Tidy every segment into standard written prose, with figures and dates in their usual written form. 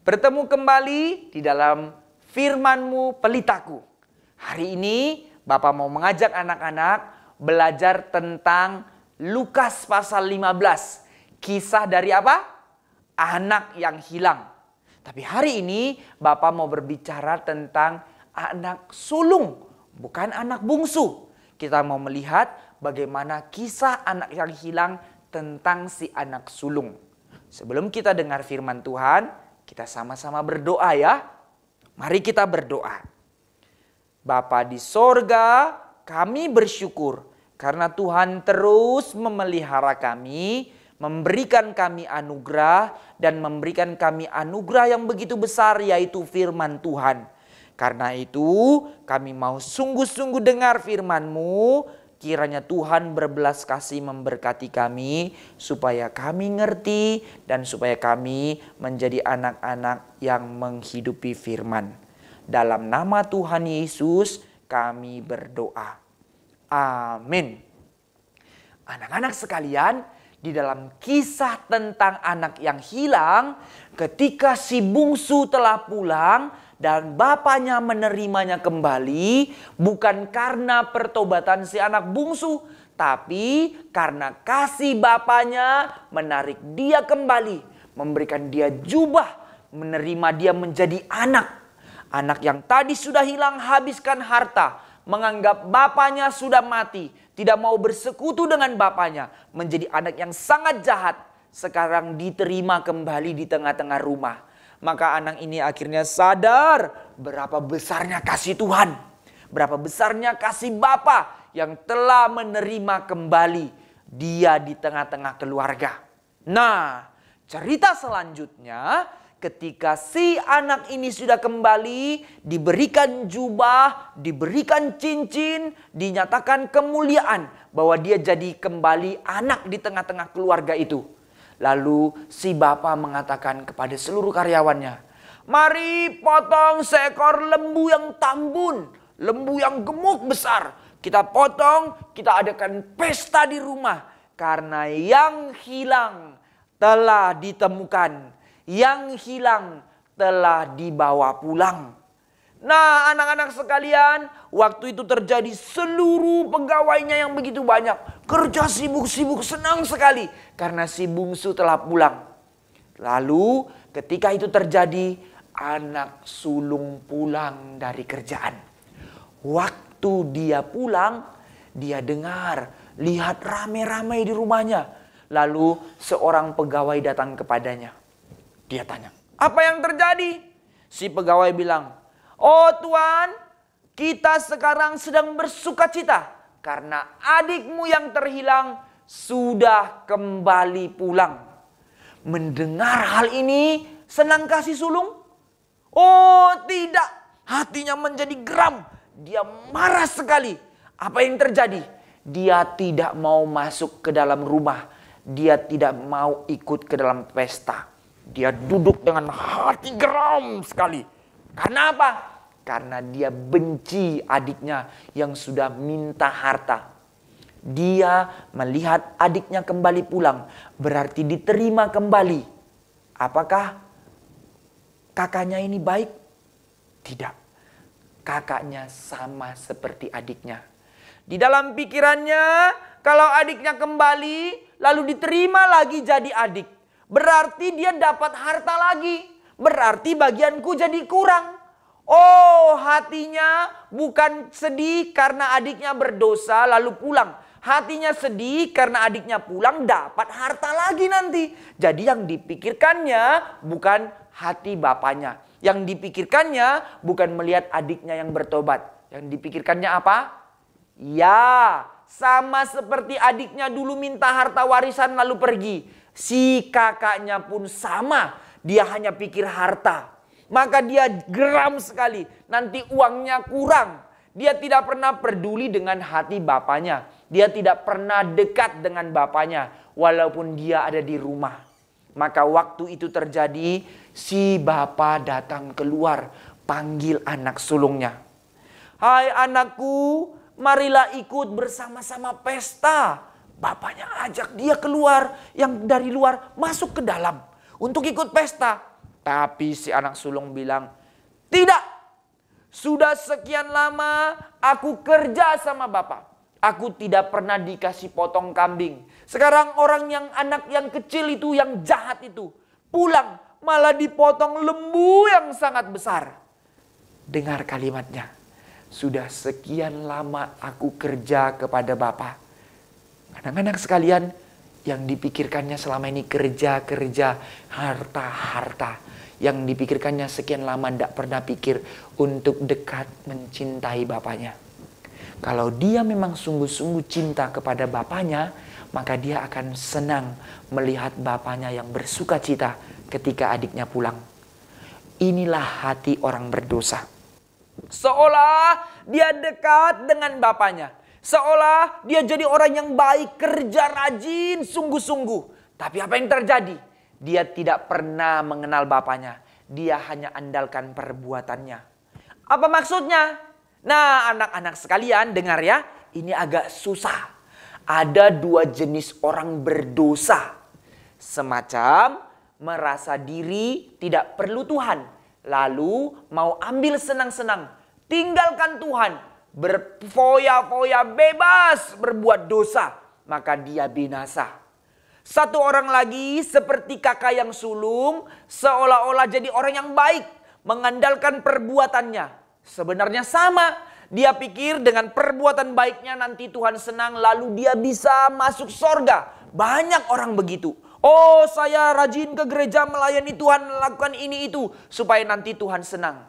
Bertemu kembali di dalam firman-Mu pelitaku. Hari ini Bapak mau mengajak anak-anak belajar tentang Lukas pasal 15. Kisah dari apa? Anak yang hilang. Tapi hari ini Bapak mau berbicara tentang anak sulung, bukan anak bungsu. Kita mau melihat bagaimana kisah anak yang hilang tentang si anak sulung. Sebelum kita dengar firman Tuhan, kita sama-sama berdoa ya. Mari kita berdoa. Bapa di sorga, kami bersyukur karena Tuhan terus memelihara kami, memberikan kami anugerah dan memberikan kami anugerah yang begitu besar, yaitu firman Tuhan. Karena itu kami mau sungguh-sungguh dengar firman-Mu. Kiranya Tuhan berbelas kasih memberkati kami supaya kami ngerti dan supaya kami menjadi anak-anak yang menghidupi firman. Dalam nama Tuhan Yesus kami berdoa. Amin. Anak-anak sekalian, di dalam kisah tentang anak yang hilang, ketika si bungsu telah pulang dan bapaknya menerimanya kembali, bukan karena pertobatan si anak bungsu, tapi karena kasih bapaknya menarik dia kembali, memberikan dia jubah, menerima dia menjadi anak. Anak yang tadi sudah hilang habiskan harta, menganggap bapaknya sudah mati, tidak mau bersekutu dengan bapaknya, menjadi anak yang sangat jahat. Sekarang diterima kembali di tengah-tengah rumah. Maka anak ini akhirnya sadar berapa besarnya kasih Tuhan. Berapa besarnya kasih Bapa yang telah menerima kembali dia di tengah-tengah keluarga. Nah, cerita selanjutnya ketika si anak ini sudah kembali, diberikan jubah, diberikan cincin, dinyatakan kemuliaan bahwa dia jadi kembali anak di tengah-tengah keluarga itu. Lalu si bapa mengatakan kepada seluruh karyawannya, "Mari potong seekor lembu yang tambun, lembu yang gemuk besar. Kita potong, kita adakan pesta di rumah. Karena yang hilang telah ditemukan, yang hilang telah dibawa pulang." Nah, anak-anak sekalian, waktu itu terjadi seluruh pegawainya yang begitu banyak. Kerja sibuk-sibuk, senang sekali karena si bungsu telah pulang. Lalu ketika itu terjadi, anak sulung pulang dari kerjaan. Waktu dia pulang, dia dengar, lihat rame-rame di rumahnya. Lalu seorang pegawai datang kepadanya. Dia tanya, "Apa yang terjadi?" Si pegawai bilang, "Oh Tuan, kita sekarang sedang bersukacita karena adikmu yang terhilang sudah kembali pulang." Mendengar hal ini, senangkah si sulung? Oh tidak, hatinya menjadi geram. Dia marah sekali. Apa yang terjadi? Dia tidak mau masuk ke dalam rumah. Dia tidak mau ikut ke dalam pesta. Dia duduk dengan hati geram sekali. Karena apa? Karena dia benci adiknya yang sudah minta harta. Dia melihat adiknya kembali pulang, berarti diterima kembali. Apakah kakaknya ini baik? Tidak. Kakaknya sama seperti adiknya. Di dalam pikirannya, kalau adiknya kembali, lalu diterima lagi jadi adik, berarti dia dapat harta lagi. Berarti bagianku jadi kurang. Oh, hatinya bukan sedih karena adiknya berdosa lalu pulang. Hatinya sedih karena adiknya pulang dapat harta lagi nanti. Jadi yang dipikirkannya bukan hati bapaknya. Yang dipikirkannya bukan melihat adiknya yang bertobat. Yang dipikirkannya apa? Ya, sama seperti adiknya dulu minta harta warisan lalu pergi. Si kakaknya pun sama. Dia hanya pikir harta. Maka dia geram sekali. Nanti uangnya kurang. Dia tidak pernah peduli dengan hati bapaknya. Dia tidak pernah dekat dengan bapaknya. Walaupun dia ada di rumah. Maka waktu itu terjadi, si bapak datang keluar. Panggil anak sulungnya. "Hai anakku, marilah ikut bersama-sama pesta." Bapaknya ajak dia keluar. Yang dari luar masuk ke dalam. Untuk ikut pesta. Tapi si anak sulung bilang, tidak. Sudah sekian lama aku kerja sama bapak. Aku tidak pernah dikasih potong kambing. Sekarang anak yang kecil itu, yang jahat itu, pulang malah dipotong lembu yang sangat besar. Dengar kalimatnya. Sudah sekian lama aku kerja kepada bapak. Anak-anak sekalian, yang dipikirkannya selama ini kerja, harta. Yang dipikirkannya sekian lama tidak pernah pikir untuk dekat mencintai bapaknya. Kalau dia memang sungguh-sungguh cinta kepada bapaknya, maka dia akan senang melihat bapaknya yang bersuka cita ketika adiknya pulang. Inilah hati orang berdosa. Seolah dia dekat dengan bapaknya. Seolah dia jadi orang yang baik, kerja rajin, sungguh-sungguh. Tapi apa yang terjadi? Dia tidak pernah mengenal bapaknya. Dia hanya andalkan perbuatannya. Apa maksudnya? Nah, anak-anak sekalian dengar ya. Ini agak susah. Ada dua jenis orang berdosa. Semacam merasa diri tidak perlu Tuhan. Lalu mau ambil senang-senang. Tinggalkan Tuhan. Berfoya-foya bebas berbuat dosa. Maka dia binasa. Satu orang lagi seperti kakak yang sulung, seolah-olah jadi orang yang baik, mengandalkan perbuatannya. Sebenarnya sama, dia pikir dengan perbuatan baiknya nanti Tuhan senang, lalu dia bisa masuk sorga. Banyak orang begitu. Oh, saya rajin ke gereja melayani Tuhan, melakukan ini itu, supaya nanti Tuhan senang.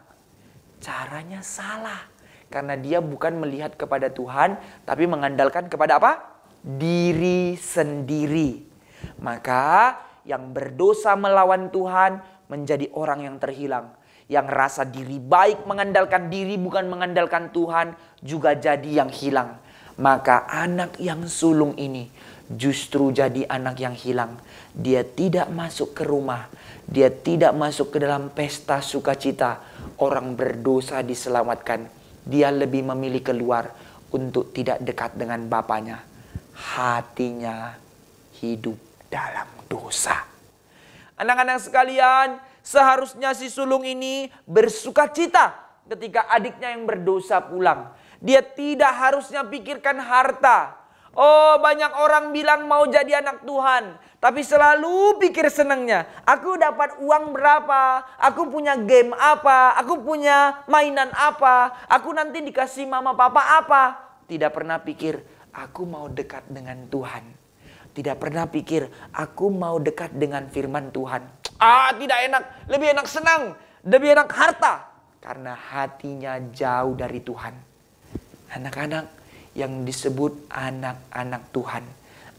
Caranya salah, karena dia bukan melihat kepada Tuhan, tapi mengandalkan kepada apa? Diri sendiri. Maka yang berdosa melawan Tuhan menjadi orang yang terhilang. Yang rasa diri baik mengandalkan diri bukan mengandalkan Tuhan juga jadi yang hilang. Maka anak yang sulung ini justru jadi anak yang hilang. Dia tidak masuk ke rumah. Dia tidak masuk ke dalam pesta sukacita. Orang berdosa diselamatkan. Dia lebih memilih keluar untuk tidak dekat dengan bapaknya. Hatinya hidup dalam dosa. Anak-anak sekalian, seharusnya si sulung ini bersuka cita ketika adiknya yang berdosa pulang. Dia tidak harusnya pikirkan harta. Oh, banyak orang bilang mau jadi anak Tuhan, tapi selalu pikir senangnya. Aku dapat uang berapa? Aku punya game apa? Aku punya mainan apa? Aku nanti dikasih mama papa apa? Tidak pernah pikir, aku mau dekat dengan Tuhan. Tidak pernah pikir, aku mau dekat dengan firman Tuhan. Tidak enak. Lebih enak senang. Lebih enak harta. Karena hatinya jauh dari Tuhan. Anak-anak yang disebut anak-anak Tuhan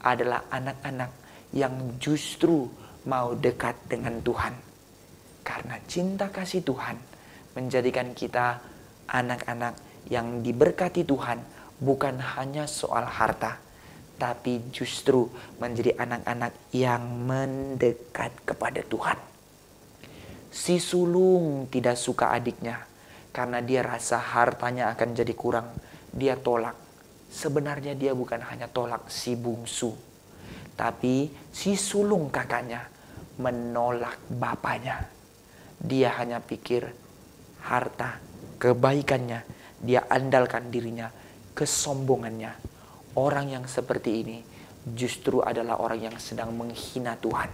adalah anak-anak yang justru mau dekat dengan Tuhan. Karena cinta kasih Tuhan menjadikan kita anak-anak yang diberkati Tuhan. Bukan hanya soal harta, tapi justru menjadi anak-anak yang mendekat kepada Tuhan. Si sulung tidak suka adiknya karena dia rasa hartanya akan jadi kurang. Dia tolak. Sebenarnya dia bukan hanya tolak si bungsu, tapi si sulung kakaknya menolak bapaknya. Dia hanya pikir harta, kebaikannya, dia andalkan dirinya, kesombongannya. Orang yang seperti ini justru adalah orang yang sedang menghina Tuhan.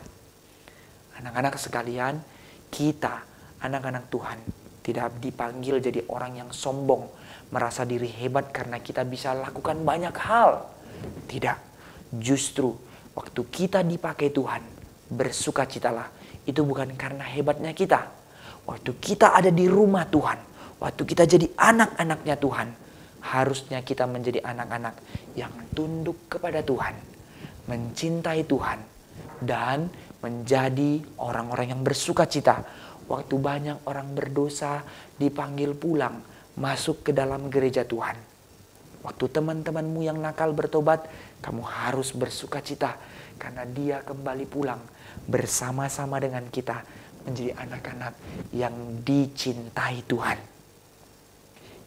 Anak-anak sekalian, kita anak-anak Tuhan tidak dipanggil jadi orang yang sombong, merasa diri hebat karena kita bisa lakukan banyak hal. Tidak, justru waktu kita dipakai Tuhan, bersukacitalah. Itu bukan karena hebatnya kita. Waktu kita ada di rumah Tuhan, waktu kita jadi anak-anaknya Tuhan, harusnya kita menjadi anak-anak yang tunduk kepada Tuhan, mencintai Tuhan, dan menjadi orang-orang yang bersukacita. Waktu banyak orang berdosa dipanggil pulang, masuk ke dalam gereja Tuhan. Waktu teman-temanmu yang nakal bertobat, kamu harus bersukacita karena dia kembali pulang bersama-sama dengan kita menjadi anak-anak yang dicintai Tuhan.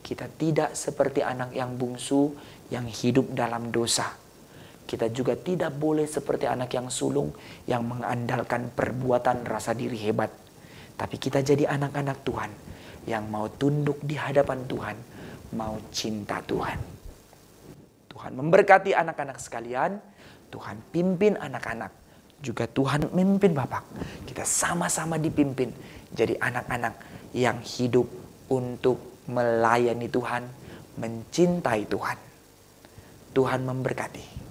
Kita tidak seperti anak yang bungsu yang hidup dalam dosa. Kita juga tidak boleh seperti anak yang sulung yang mengandalkan perbuatan rasa diri hebat. Tapi kita jadi anak-anak Tuhan yang mau tunduk di hadapan Tuhan, mau cinta Tuhan. Tuhan memberkati anak-anak sekalian, Tuhan pimpin anak-anak, juga Tuhan memimpin Bapak. Kita sama-sama dipimpin jadi anak-anak yang hidup untuk melayani Tuhan, mencintai Tuhan. Tuhan memberkati.